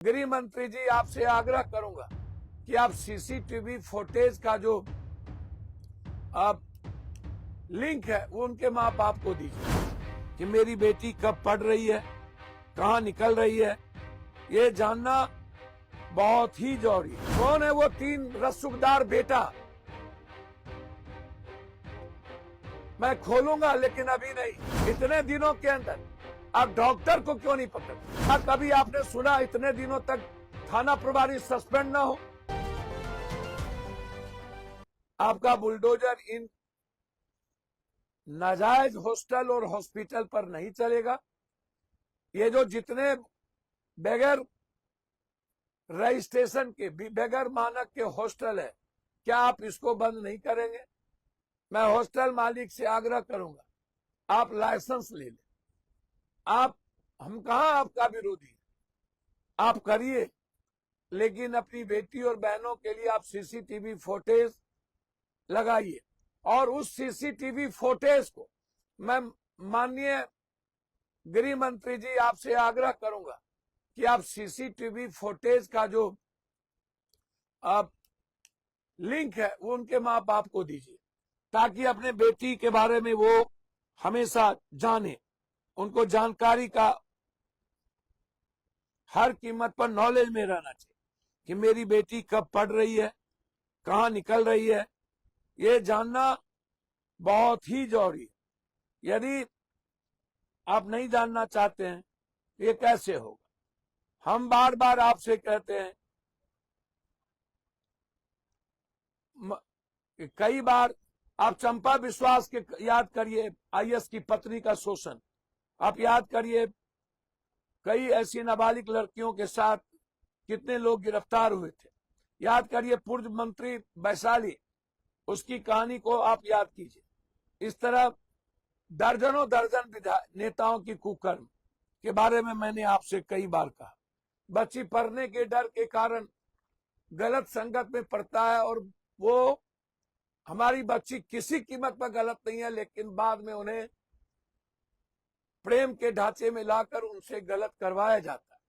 गृह मंत्री जी, आपसे आग्रह करूंगा कि आप सीसीटीवी फुटेज का जो आप लिंक है वो उनके माँ बाप को दीजिए कि मेरी बेटी कब पढ़ रही है, कहाँ निकल रही है, ये जानना बहुत ही जरूरी है। कौन है वो 3 रसूखदार बेटा? मैं खोलूंगा लेकिन अभी नहीं। इतने दिनों के अंदर आप डॉक्टर को क्यों नहीं पकड़? क्या कभी आपने सुना इतने दिनों तक थाना प्रभारी सस्पेंड ना हो? आपका बुलडोजर इन नाजायज हॉस्टल और हॉस्पिटल पर नहीं चलेगा। ये जो जितने बगैर रजिस्ट्रेशन के बगैर मानक के हॉस्टल है, क्या आप इसको बंद नहीं करेंगे? मैं हॉस्टल मालिक से आग्रह करूंगा, आप लाइसेंस ले लें। हम कहां आपका विरोधी, आप करिए, लेकिन अपनी बेटी और बहनों के लिए आप सीसीटीवी फुटेज लगाइए। और उस सीसीटीवी फुटेज को मैं माननीय गृह मंत्री जी आपसे आग्रह करूंगा कि आप सीसीटीवी फुटेज का जो आप लिंक है वो उनके माँ बाप को दीजिए, ताकि अपने बेटी के बारे में वो हमेशा जाने। उनको जानकारी का हर कीमत पर नॉलेज में रहना चाहिए कि मेरी बेटी कब पढ़ रही है, कहाँ निकल रही है, ये जानना बहुत ही जरूरी है। यदि आप नहीं जानना चाहते हैं, ये कैसे होगा? हम बार बार आपसे कहते हैं, कई बार आप चंपा विश्वास के याद करिए, आईएएस की पत्नी का शोषण आप याद करिए। कई ऐसी नाबालिग लड़कियों के साथ कितने लोग गिरफ्तार हुए थे। याद करिए पूर्व मंत्री वैशाली, उसकी कहानी को आप याद कीजिए। इस तरह दर्जनों दर्जन नेताओं की कुकर्म के बारे में मैंने आपसे कई बार कहा। बच्ची पढ़ने के डर के कारण गलत संगत में पड़ता है, और वो हमारी बच्ची किसी कीमत पर गलत नहीं है, लेकिन बाद में उन्हें प्रेम के ढांचे में लाकर उनसे गलत करवाया जाता है।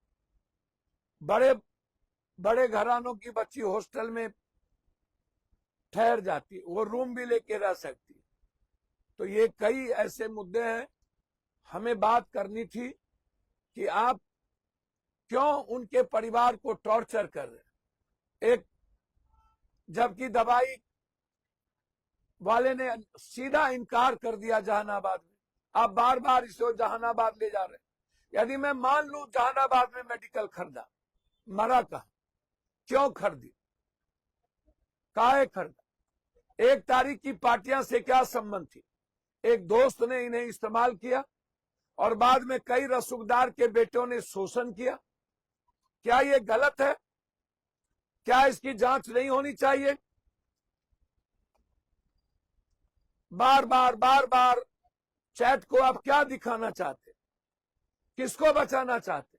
बड़े बड़े घरानों की बच्ची हॉस्टल में ठहर जाती है, वो रूम भी लेके रह सकती है। तो ये कई ऐसे मुद्दे हैं, हमें बात करनी थी कि आप क्यों उनके परिवार को टॉर्चर कर रहे हैं। एक जबकि दवाई वाले ने सीधा इनकार कर दिया जहानाबाद में, आप बार बार इसे जहानाबाद ले जा रहे हैं। यदि मैं मान लूं जहानाबाद में मेडिकल खरीदा, मरा कहा, क्यों खरीदी, काहे खरीदा? 1 तारीख की पार्टियां से क्या संबंध थी? एक दोस्त ने इन्हें इस्तेमाल किया और बाद में कई रसूखदार के बेटों ने शोषण किया। क्या ये गलत है? क्या इसकी जांच नहीं होनी चाहिए? बार बार चैट को आप क्या दिखाना चाहते, किसको बचाना चाहते?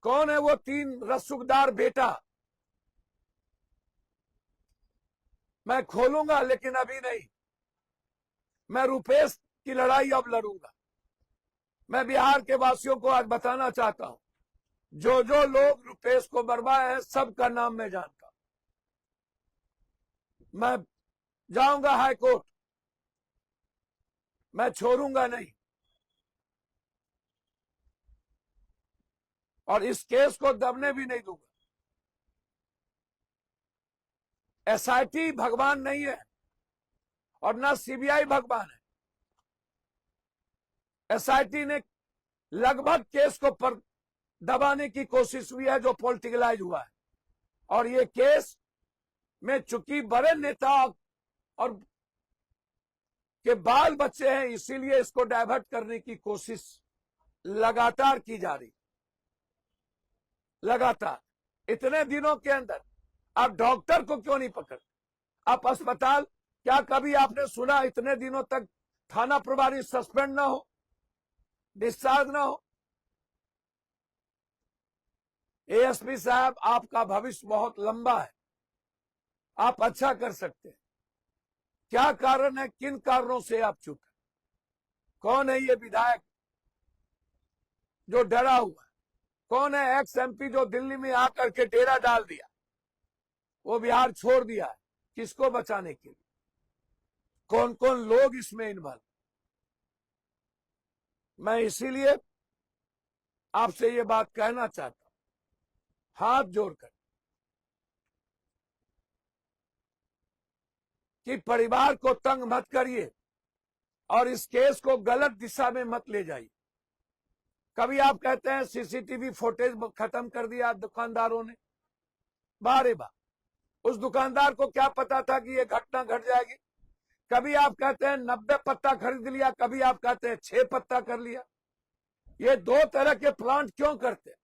कौन है वो 3 रसूखदार बेटा? मैं खोलूंगा लेकिन अभी नहीं। मैं रुपेश की लड़ाई अब लड़ूंगा। मैं बिहार के वासियों को आज बताना चाहता हूं, जो जो लोग रुपेश को बर्बाद है, सबका नाम मैं जानता हूं। मैं जाऊंगा हाई कोर्ट, मैं छोड़ूंगा नहीं, और इस केस को दबने भी नहीं दूंगा। एसआईटी भगवान नहीं है और ना सीबीआई भगवान है। एसआईटी ने लगभग केस को पर दबाने की कोशिश हुई है, जो पॉलिटिकलाइज हुआ है, और ये केस में चूंकि बड़े नेता और के बाल बच्चे हैं, इसीलिए इसको डाइवर्ट करने की कोशिश लगातार की जा रही। लगातार इतने दिनों के अंदर आप डॉक्टर को क्यों नहीं पकड़? आप अस्पताल, क्या कभी आपने सुना इतने दिनों तक थाना प्रभारी सस्पेंड ना हो, डिस्चार्ज ना हो? एएसपी साहब, आपका भविष्य बहुत लंबा है, आप अच्छा कर सकते हैं। क्या कारण है, किन कारणों से आप चुप हैं? कौन है ये विधायक जो डरा हुआ है? कौन है एक्स एमपी जो दिल्ली में आकर के डेरा डाल दिया, वो बिहार छोड़ दिया है, किसको बचाने के लिए? कौन कौन लोग इसमें इन्वॉल्व? मैं इसीलिए आपसे ये बात कहना चाहता हूं, हाथ जोड़कर, कि परिवार को तंग मत करिए और इस केस को गलत दिशा में मत ले जाइए। कभी आप कहते हैं सीसीटीवी फुटेज खत्म कर दिया दुकानदारों ने, बारे बार उस दुकानदार को क्या पता था कि ये घटना घट जाएगी? कभी आप कहते हैं 90 पत्ता खरीद लिया, कभी आप कहते हैं 6 पत्ता कर लिया। ये दो तरह के प्लांट क्यों करते हैं?